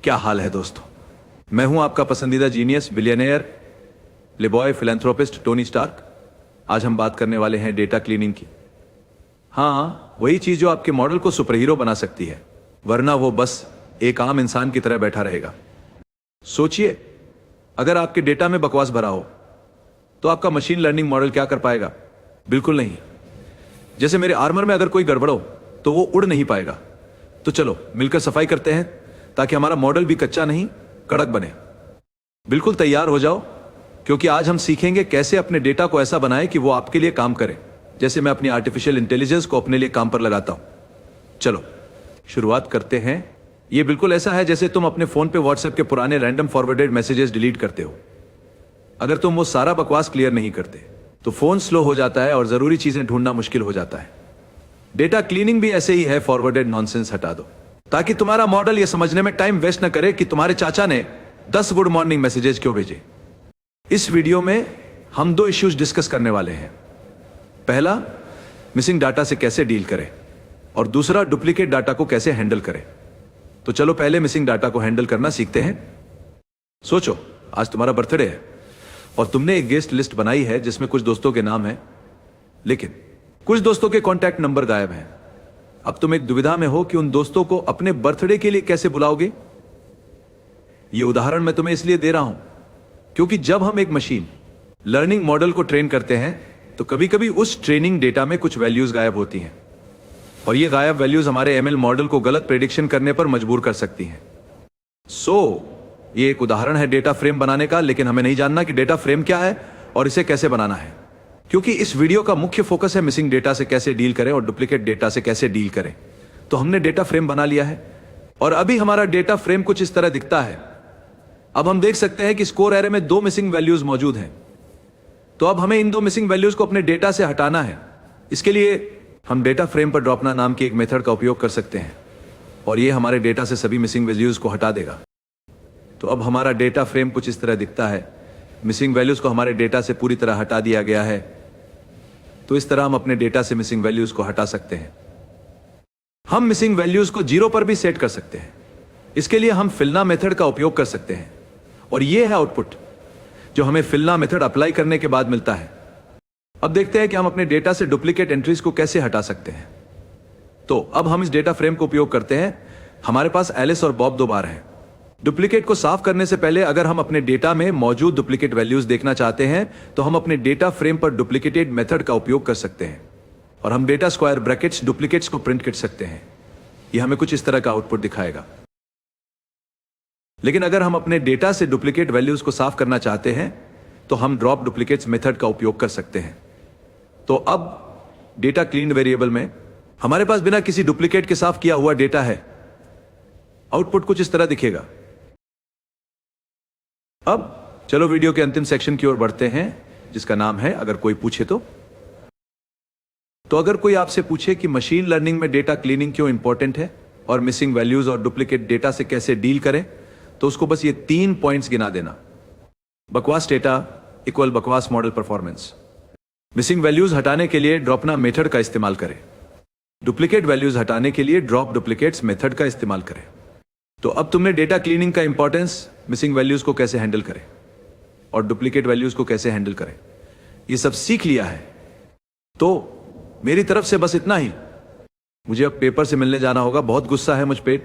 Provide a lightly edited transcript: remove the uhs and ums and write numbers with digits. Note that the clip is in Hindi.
क्या हाल है दोस्तों। मैं हूं आपका पसंदीदा genius, billionaire, playboy, philanthropist Tony Stark. आज हम बात करने वाले हैं डेटा क्लीनिंग की। हाँ, वही चीज जो आपके मॉडल को सुपर हीरो बना सकती है, वरना वो बस एक आम इंसान की तरह बैठा रहेगा। सोचिए, अगर आपके डेटा में बकवास भरा हो तो आपका मशीन लर्निंग मॉडल क्या कर पाएगा? बिल्कुल नहीं। जैसे मेरे आर्मर में अगर कोई गड़बड़ हो तो वो उड़ नहीं पाएगा। तो चलो मिलकर सफाई करते हैं ताकि हमारा मॉडल भी कच्चा नहीं, कड़क बने। बिल्कुल तैयार हो जाओ, क्योंकि आज हम सीखेंगे कैसे अपने डेटा को ऐसा बनाएं कि वो आपके लिए काम करे, जैसे मैं अपनी आर्टिफिशियल इंटेलिजेंस को अपने लिए काम पर लगाता हूं। चलो शुरुआत करते हैं। ये बिल्कुल ऐसा है जैसे तुम अपने फोन पे व्हाट्सएप के पुराने रैंडम फॉरवर्डेड मैसेजेस डिलीट करते हो। अगर तुम वो सारा बकवास क्लियर नहीं करते तो फोन स्लो हो जाता है और जरूरी चीजें ढूंढना मुश्किल हो जाता है। डेटा क्लीनिंग भी ऐसे ही है। फॉरवर्डेड नॉनसेंस हटा दो ताकि तुम्हारा मॉडल यह समझने में टाइम वेस्ट न करे कि तुम्हारे चाचा ने 10 गुड मॉर्निंग मैसेजेस क्यों भेजे। इस वीडियो में हम 2 इश्यूज डिस्कस करने वाले हैं। पहला, मिसिंग डाटा से कैसे डील करें, और दूसरा, डुप्लीकेट डाटा को कैसे हैंडल करें। तो चलो पहले मिसिंग डाटा को हैंडल करना सीखते हैं। सोचो, आज तुम्हारा बर्थडे है और तुमने एक गेस्ट लिस्ट बनाई है जिसमें कुछ दोस्तों के नाम हैं, लेकिन कुछ दोस्तों के कॉन्टैक्ट नंबर गायब हैं। अब तुम एक दुविधा में हो कि उन दोस्तों को अपने बर्थडे के लिए कैसे बुलाओगे। यह उदाहरण मैं तुम्हें इसलिए दे रहा हूं क्योंकि जब हम एक मशीन लर्निंग मॉडल को ट्रेन करते हैं तो कभी कभी उस ट्रेनिंग डेटा में कुछ वैल्यूज गायब होती हैं, और ये गायब वैल्यूज हमारे एमएल मॉडल को गलत प्रेडिक्शन करने पर मजबूर कर सकती हैं। ये एक उदाहरण है डेटा फ्रेम बनाने का, लेकिन हमें नहीं जानना कि डेटा फ्रेम क्या है और इसे कैसे बनाना है, क्योंकि इस वीडियो का मुख्य फोकस है मिसिंग डेटा से कैसे डील करें और डुप्लीकेट डेटा से कैसे डील करें। तो हमने डेटा फ्रेम बना लिया है और अभी हमारा डेटा फ्रेम कुछ इस तरह दिखता है। अब हम देख सकते हैं कि स्कोर एरे में 2 मिसिंग वैल्यूज मौजूद हैं। तो अब हमें इन 2 मिसिंग वैल्यूज को अपने डेटा से हटाना है। इसके लिए हम डेटा फ्रेम पर ड्रॉपना नाम की एक मेथड का उपयोग कर सकते हैं और यह हमारे डेटा से सभी मिसिंग वैल्यूज को हटा देगा। तो अब हमारा डेटा फ्रेम कुछ इस तरह दिखता है। मिसिंग वैल्यूज को हमारे डेटा से पूरी तरह हटा दिया गया है। तो इस तरह हम अपने डेटा से मिसिंग वैल्यूज को हटा सकते हैं। हम मिसिंग वैल्यूज को 0 पर भी सेट कर सकते हैं। इसके लिए हम फिलना मेथड का उपयोग कर सकते हैं और यह है आउटपुट जो हमें फिलना मेथड अप्लाई करने के बाद मिलता है। अब देखते हैं कि हम अपने डेटा से डुप्लीकेट एंट्रीज को कैसे हटा सकते हैं। तो अब हम इस डेटा फ्रेम को उपयोग करते हैं। हमारे पास एलिस और बॉब 2 बार हैं। डुप्लीकेट को साफ करने से पहले अगर हम अपने डेटा में मौजूद डुप्लीकेट वैल्यूज देखना चाहते हैं तो हम अपने डेटा फ्रेम पर डुप्लीकेटेड मेथड का उपयोग कर सकते हैं और हम डेटा स्क्वायर ब्रैकेट्स डुप्लीकेट्स को प्रिंट कर सकते हैं। यह हमें कुछ इस तरह का आउटपुट दिखाएगा। लेकिन अगर हम अपने डेटा से डुप्लीकेट वैल्यूज को साफ करना चाहते हैं तो हम ड्रॉप डुप्लीकेट्स मेथड का उपयोग कर सकते हैं। तो अब डेटा क्लीन वेरिएबल में हमारे पास बिना किसी डुप्लीकेट के साफ किया हुआ डेटा है। आउटपुट कुछ इस तरह दिखेगा। अब चलो वीडियो के अंतिम सेक्शन की ओर बढ़ते हैं, जिसका नाम है अगर कोई पूछे तो। अगर कोई आपसे पूछे कि मशीन लर्निंग में डेटा क्लीनिंग क्यों इंपॉर्टेंट है और मिसिंग वैल्यूज और डुप्लीकेट डेटा से कैसे डील करें, तो उसको बस ये 3 पॉइंट्स गिना देना। बकवास डेटा इक्वल बकवास मॉडल परफॉर्मेंस। मिसिंग वैल्यूज हटाने के लिए ड्रॉपना मेथड का इस्तेमाल करें। डुप्लीकेट वैल्यूज हटाने के लिए ड्रॉप डुप्लीकेट्स मेथड का इस्तेमाल करें। तो अब तुमने डेटा क्लीनिंग का इंपॉर्टेंस, मिसिंग वैल्यूज को कैसे हैंडल करें और डुप्लीकेट वैल्यूज को कैसे हैंडल करें, ये सब सीख लिया है। तो मेरी तरफ से बस इतना ही। मुझे अब पेपर से मिलने जाना होगा। बहुत गुस्सा है मुझ पे।